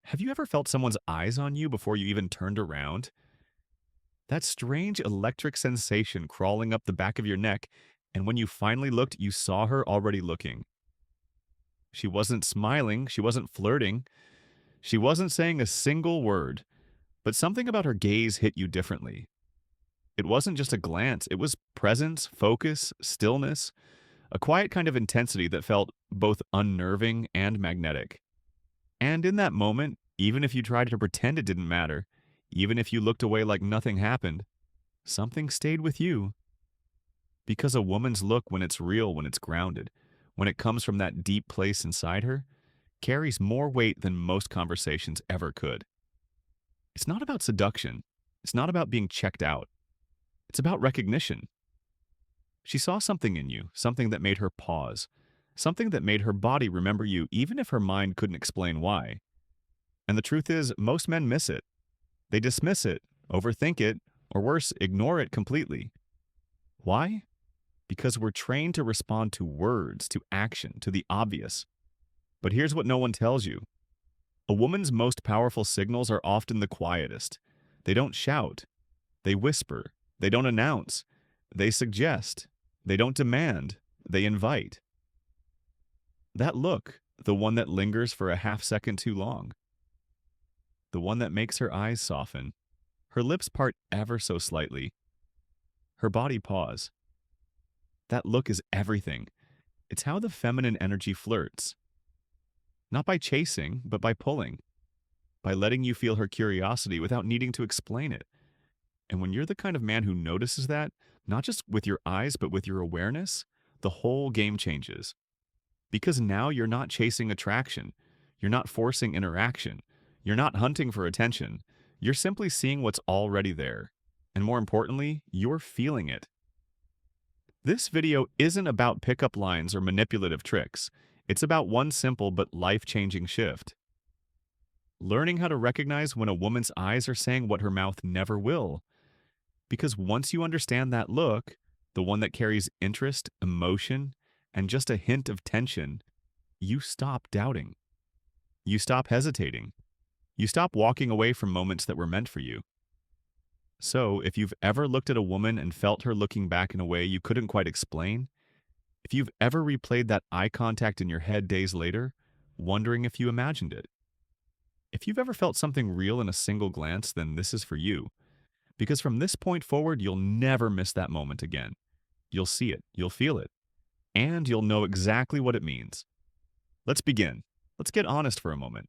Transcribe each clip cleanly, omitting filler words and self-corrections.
Have you ever felt someone's eyes on you before you even turned around? That strange electric sensation crawling up the back of your neck, and when you finally looked, you saw her already looking. She wasn't smiling, she wasn't flirting, she wasn't saying a single word, but something about her gaze hit you differently. It wasn't just a glance, it was presence, focus, stillness, a quiet kind of intensity that felt both unnerving and magnetic. And in that moment, even if you tried to pretend it didn't matter, even if you looked away like nothing happened, something stayed with you. Because a woman's look, when it's real, when it's grounded, when it comes from that deep place inside her, carries more weight than most conversations ever could. It's not about seduction. It's not about being checked out. It's about recognition. She saw something in you, something that made her pause, something that made her body remember you, even if her mind couldn't explain why. And the truth is, most men miss it. They dismiss it, overthink it, or worse, ignore it completely. Why? Because we're trained to respond to words, to action, to the obvious. But here's what no one tells you. A woman's most powerful signals are often the quietest. They don't shout. They whisper. They don't announce. They suggest. They don't demand. They invite. That look, the one that lingers for a half second too long, the one that makes her eyes soften, her lips part ever so slightly, her body pause. That look is everything. It's how the feminine energy flirts. Not by chasing, but by pulling, by letting you feel her curiosity without needing to explain it. And when you're the kind of man who notices that, not just with your eyes, but with your awareness, the whole game changes. Because now you're not chasing attraction. You're not forcing interaction. You're not hunting for attention. You're simply seeing what's already there. And more importantly, you're feeling it. This video isn't about pickup lines or manipulative tricks. It's about one simple but life-changing shift. Learning how to recognize when a woman's eyes are saying what her mouth never will. Because once you understand that look, the one that carries interest, emotion, and just a hint of tension, you stop doubting. You stop hesitating. You stop walking away from moments that were meant for you. So, if you've ever looked at a woman and felt her looking back in a way you couldn't quite explain, if you've ever replayed that eye contact in your head days later, wondering if you imagined it, if you've ever felt something real in a single glance, then this is for you. Because from this point forward, you'll never miss that moment again. You'll see it, you'll feel it, and you'll know exactly what it means. Let's begin. Let's get honest for a moment.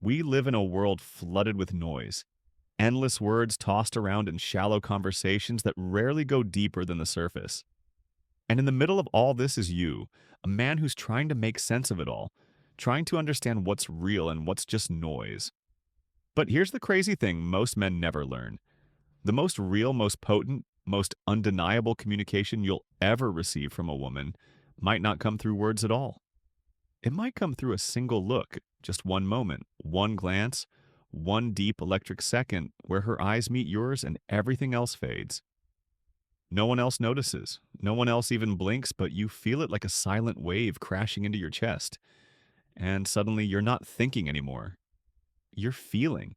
We live in a world flooded with noise. Endless words tossed around in shallow conversations that rarely go deeper than the surface. And in the middle of all this is you, a man who's trying to make sense of it all, trying to understand what's real and what's just noise. But here's the crazy thing most men never learn. The most real, most potent, most undeniable communication you'll ever receive from a woman might not come through words at all. It might come through a single look, just one moment, one glance, one deep electric second where her eyes meet yours and everything else fades. No one else notices. No one else even blinks, but you feel it like a silent wave crashing into your chest. And suddenly you're not thinking anymore. You're feeling.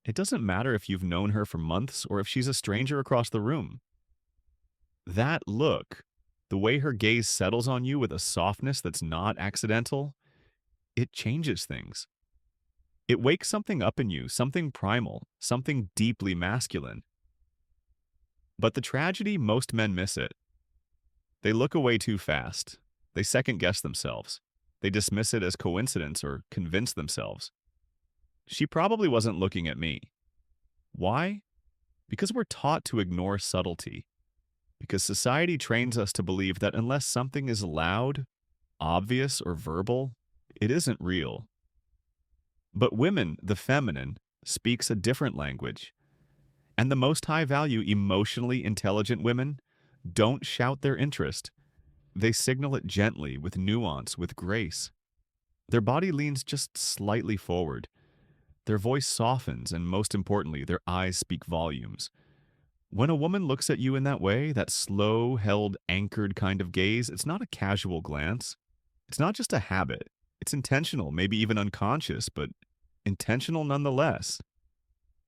It doesn't matter if you've known her for months or if she's a stranger across the room. That look, the way her gaze settles on you with a softness that's not accidental, it changes things. It wakes something up in you, something primal, something deeply masculine. But the tragedy, most men miss it. They look away too fast. They second-guess themselves. They dismiss it as coincidence or convince themselves. She probably wasn't looking at me. Why? Because we're taught to ignore subtlety. Because society trains us to believe that unless something is loud, obvious, or verbal, it isn't real. But women, the feminine, speaks a different language. And the most high-value, emotionally intelligent women don't shout their interest. They signal it gently, with nuance, with grace. Their body leans just slightly forward. Their voice softens, and most importantly, their eyes speak volumes. When a woman looks at you in that way, that slow, held, anchored kind of gaze, it's not a casual glance. It's not just a habit. It's intentional, maybe even unconscious, but intentional nonetheless,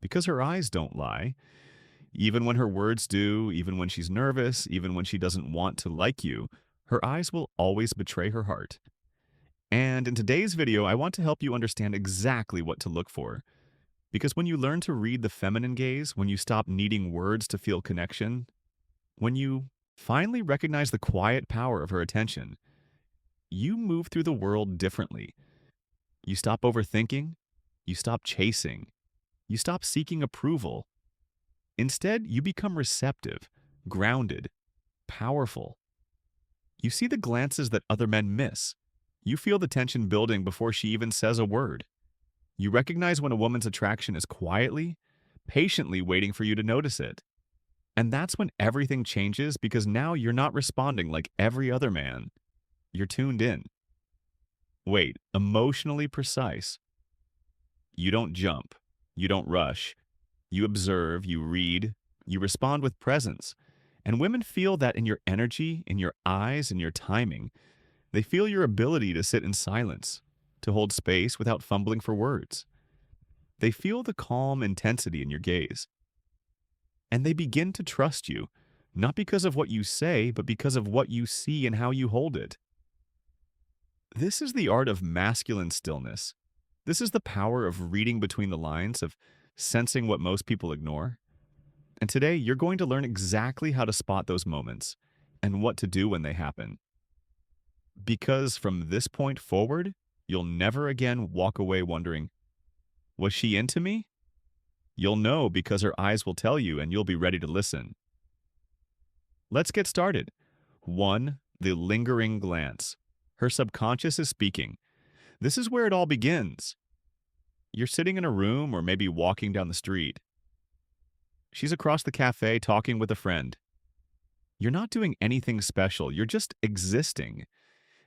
because her eyes don't lie. Even when her words do, even when she's nervous, even when she doesn't want to like you, her eyes will always betray her heart. And in today's video, I want to help you understand exactly what to look for. Because when you learn to read the feminine gaze, when you stop needing words to feel connection, when you finally recognize the quiet power of her attention, you move through the world differently. You stop overthinking, you stop chasing, you stop seeking approval. Instead, you become receptive, grounded, powerful. You see the glances that other men miss. You feel the tension building before she even says a word. You recognize when a woman's attraction is quietly, patiently waiting for you to notice it. And that's when everything changes because now you're not responding like every other man. You're tuned in. Wait, emotionally precise. You don't jump. You don't rush. You observe, you read, you respond with presence. And women feel that in your energy, in your eyes, in your timing. They feel your ability to sit in silence, to hold space without fumbling for words. They feel the calm intensity in your gaze. And they begin to trust you, not because of what you say, but because of what you see and how you hold it. This is the art of masculine stillness. This is the power of reading between the lines, of sensing what most people ignore. And today, you're going to learn exactly how to spot those moments and what to do when they happen. Because from this point forward, you'll never again walk away wondering, was she into me? You'll know because her eyes will tell you and you'll be ready to listen. Let's get started. 1. The lingering glance. Her subconscious is speaking. This is where it all begins. You're sitting in a room or maybe walking down the street. She's across the cafe talking with a friend. You're not doing anything special, you're just existing.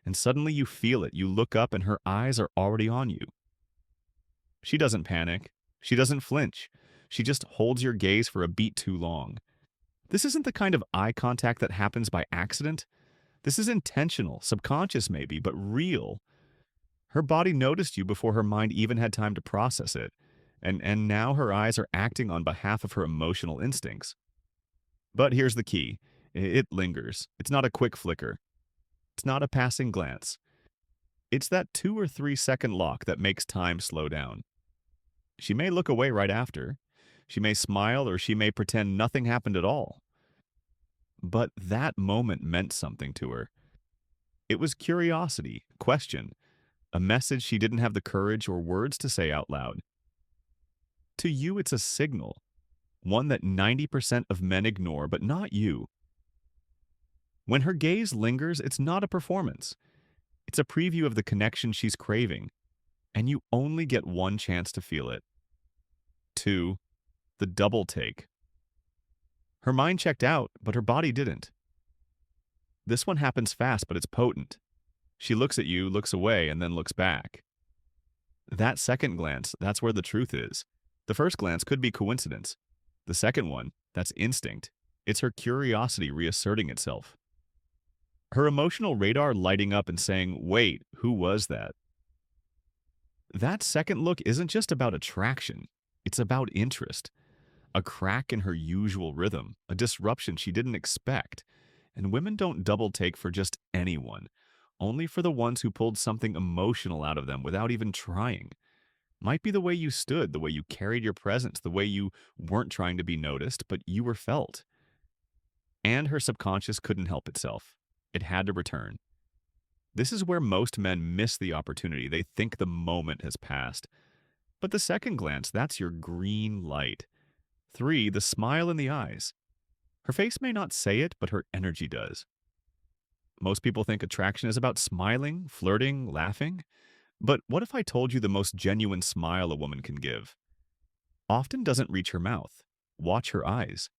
And suddenly you feel it. You look up and her eyes are already on you. She doesn't panic. She doesn't flinch. She just holds your gaze for a beat too long. This isn't the kind of eye contact that happens by accident. This is intentional, subconscious maybe, but real. Her body noticed you before her mind even had time to process it. And now her eyes are acting on behalf of her emotional instincts. But here's the key. It lingers. It's not a quick flicker. It's not a passing glance. It's that 2 or 3 second lock that makes time slow down. She may look away right after. She may smile or she may pretend nothing happened at all. But that moment meant something to her. It was curiosity, question, a message she didn't have the courage or words to say out loud. To you, it's a signal, one that 90% of men ignore, but not you. When her gaze lingers, it's not a performance. It's a preview of the connection she's craving, and you only get one chance to feel it. 2. The double take. Her mind checked out, but her body didn't. This one happens fast, but it's potent. She looks at you, looks away, and then looks back. That second glance, that's where the truth is. The first glance could be coincidence. The second one, that's instinct. It's her curiosity reasserting itself. Her emotional radar lighting up and saying, wait, who was that? That second look isn't just about attraction. It's about interest. A crack in her usual rhythm, a disruption she didn't expect. And women don't double take for just anyone, only for the ones who pulled something emotional out of them without even trying. Might be the way you stood, the way you carried your presence, the way you weren't trying to be noticed, but you were felt. And her subconscious couldn't help itself. It had to return. This is where most men miss the opportunity. They think the moment has passed. But the second glance, that's your green light. 3, the smile in the eyes. Her face may not say it, but her energy does. Most people think attraction is about smiling, flirting, laughing. But what if I told you the most genuine smile a woman can give? Often doesn't reach her mouth. Watch her eyes.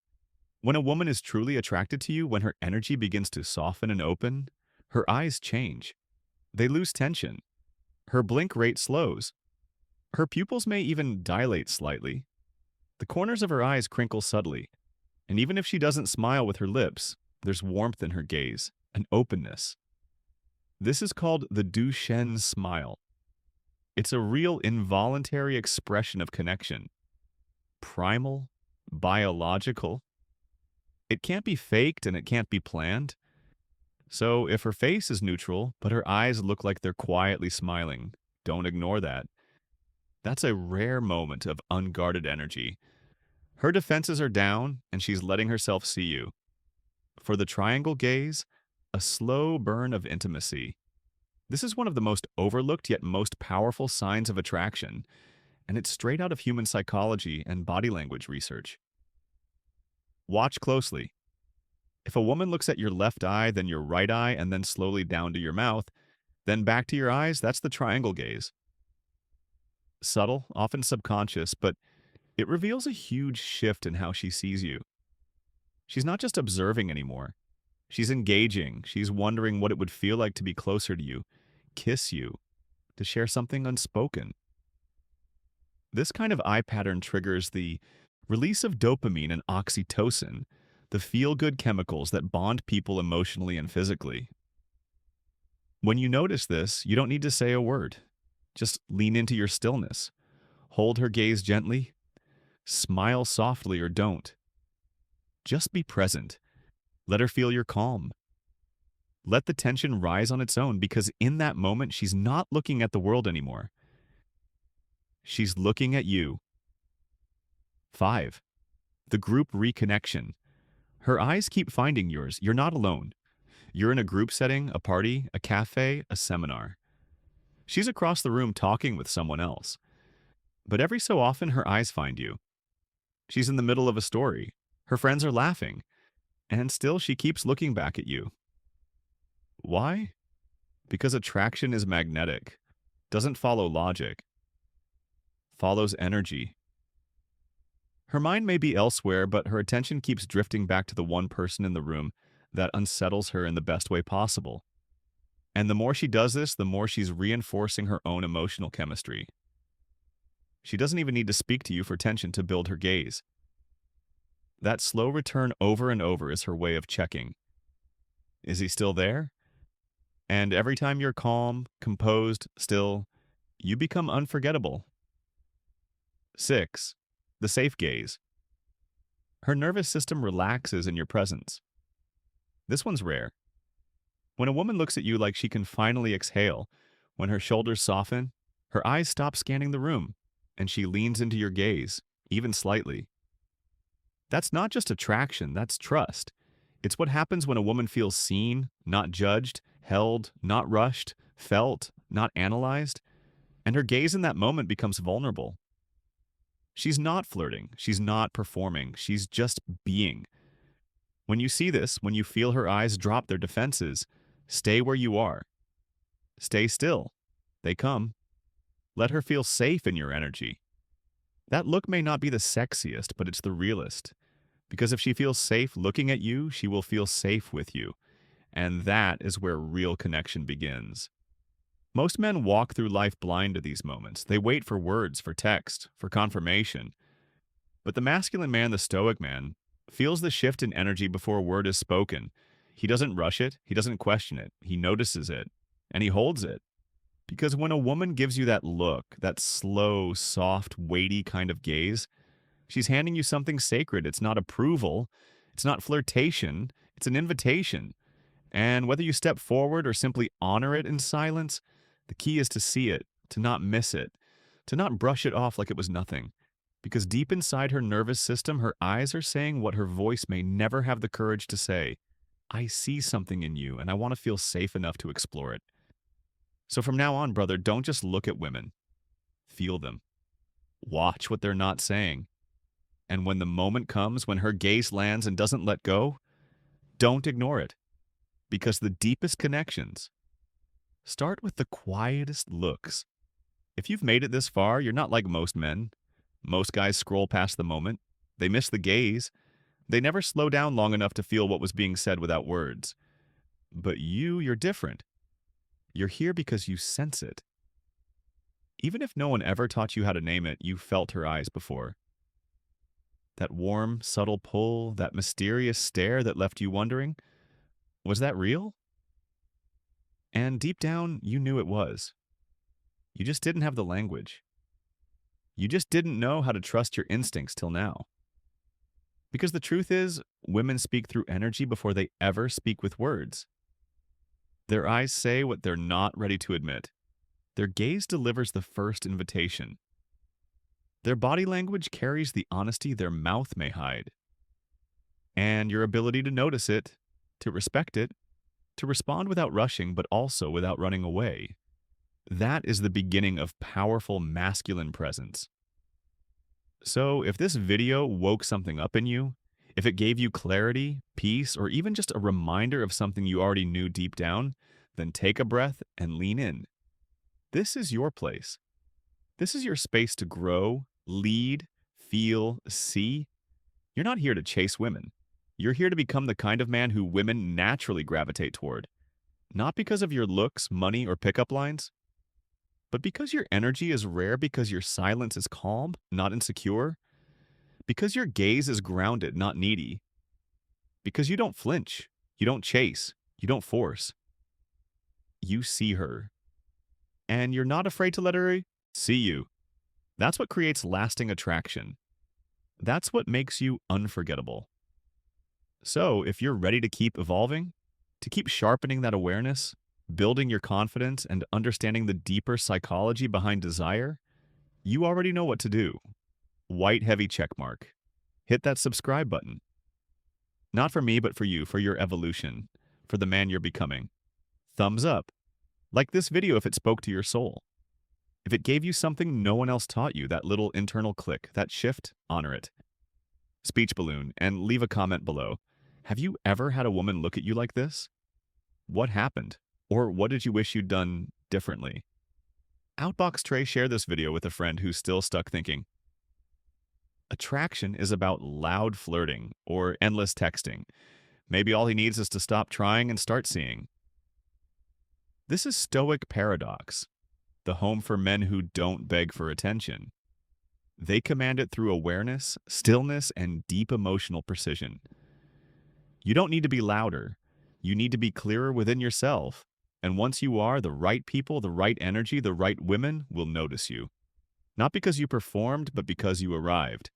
When a woman is truly attracted to you, when her energy begins to soften and open, her eyes change. They lose tension. Her blink rate slows. Her pupils may even dilate slightly. The corners of her eyes crinkle subtly. And even if she doesn't smile with her lips, there's warmth in her gaze, an openness. This is called the Duchenne smile. It's a real involuntary expression of connection. Primal, biological. It can't be faked and it can't be planned. So if her face is neutral, but her eyes look like they're quietly smiling, don't ignore that. That's a rare moment of unguarded energy. Her defenses are down, and she's letting herself see you. For the triangle gaze, a slow burn of intimacy. This is one of the most overlooked yet most powerful signs of attraction, and it's straight out of human psychology and body language research. Watch closely. If a woman looks at your left eye, then your right eye, and then slowly down to your mouth, then back to your eyes, that's the triangle gaze. Subtle, often subconscious, but it reveals a huge shift in how she sees you. She's not just observing anymore. She's engaging. She's wondering what it would feel like to be closer to you, kiss you, to share something unspoken. This kind of eye pattern triggers the release of dopamine and oxytocin, the feel-good chemicals that bond people emotionally and physically. When you notice this, you don't need to say a word. Just lean into your stillness. Hold her gaze gently. Smile softly or don't. Just be present. Let her feel your calm. Let the tension rise on its own because in that moment, she's not looking at the world anymore. She's looking at you. 5. The group reconnection. Her eyes keep finding yours. You're not alone. You're in a group setting, a party, a cafe, a seminar. She's across the room talking with someone else. But every so often, her eyes find you. She's in the middle of a story. Her friends are laughing. And still, she keeps looking back at you. Why? Because attraction is magnetic. Doesn't follow logic. Follows energy. Her mind may be elsewhere, but her attention keeps drifting back to the one person in the room that unsettles her in the best way possible. And the more she does this, the more she's reinforcing her own emotional chemistry. She doesn't even need to speak to you for tension to build her gaze. That slow return over and over is her way of checking. Is he still there? And every time you're calm, composed, still, you become unforgettable. 6. The safe gaze. Her nervous system relaxes in your presence. This one's rare. When a woman looks at you like she can finally exhale, when her shoulders soften, her eyes stop scanning the room, and she leans into your gaze, even slightly. That's not just attraction, that's trust. It's what happens when a woman feels seen, not judged, held, not rushed, felt, not analyzed, and her gaze in that moment becomes vulnerable. She's not flirting, she's not performing, she's just being. When you see this, when you feel her eyes drop their defenses, stay where you are. Stay still. They come. Let her feel safe in your energy. That look may not be the sexiest, but it's the realest. Because if she feels safe looking at you, she will feel safe with you. And that is where real connection begins. Most men walk through life blind to these moments. They wait for words, for text, for confirmation. But the masculine man, the Stoic man, feels the shift in energy before a word is spoken. He doesn't rush it, he doesn't question it, he notices it, and he holds it. Because when a woman gives you that look, that slow, soft, weighty kind of gaze, she's handing you something sacred. It's not approval, it's not flirtation, it's an invitation. And whether you step forward or simply honor it in silence, the key is to see it, to not miss it, to not brush it off like it was nothing. Because deep inside her nervous system, her eyes are saying what her voice may never have the courage to say. I see something in you, and I want to feel safe enough to explore it. So from now on, brother, don't just look at women. Feel them. Watch what they're not saying. And when the moment comes, when her gaze lands and doesn't let go, don't ignore it. Because the deepest connections start with the quietest looks. If you've made it this far, you're not like most men. Most guys scroll past the moment. They miss the gaze. They never slow down long enough to feel what was being said without words. But you're different. You're here because you sense it. Even if no one ever taught you how to name it, you felt her eyes before. That warm, subtle pull, that mysterious stare that left you wondering, was that real? And deep down, you knew it was. You just didn't have the language. You just didn't know how to trust your instincts till now. Because the truth is, women speak through energy before they ever speak with words. Their eyes say what they're not ready to admit. Their gaze delivers the first invitation. Their body language carries the honesty their mouth may hide. And your ability to notice it, to respect it, to respond without rushing but also without running away. That is the beginning of powerful masculine presence. So, if this video woke something up in you, if it gave you clarity, peace, or even just a reminder of something you already knew deep down, then take a breath and lean in. This is your place. This is your space to grow, lead, feel, see. You're not here to chase women. You're here to become the kind of man who women naturally gravitate toward. Not because of your looks, money, or pickup lines, but because your energy is rare, because your silence is calm, not insecure, because your gaze is grounded, not needy, because you don't flinch, you don't chase, you don't force. You see her, and you're not afraid to let her see you. That's what creates lasting attraction. That's what makes you unforgettable. So, if you're ready to keep evolving, to keep sharpening that awareness, building your confidence, and understanding the deeper psychology behind desire, you already know what to do. White heavy check mark. Hit that subscribe button. Not for me, but for you, for your evolution, for the man you're becoming. Thumbs up. Like this video if it spoke to your soul. If it gave you something no one else taught you, that little internal click, that shift, honor it. Speech balloon, and leave a comment below. Have you ever had a woman look at you like this? What happened? Or what did you wish you'd done differently? Outbox Trey, share this video with a friend who's still stuck thinking. Attraction is about loud flirting or endless texting. Maybe all he needs is to stop trying and start seeing. This is Stoic Paradox, the home for men who don't beg for attention. They command it through awareness, stillness, and deep emotional precision. You don't need to be louder. You need to be clearer within yourself. And once you are, the right people, the right energy, the right women will notice you. Not because you performed, but because you arrived.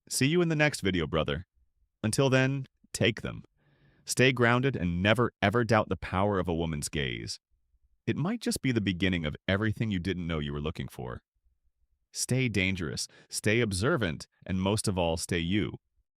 See you in the next video, brother. Until then, take them. Stay grounded and never ever doubt the power of a woman's gaze. It might just be the beginning of everything you didn't know you were looking for. Stay dangerous, stay observant, and most of all, stay you.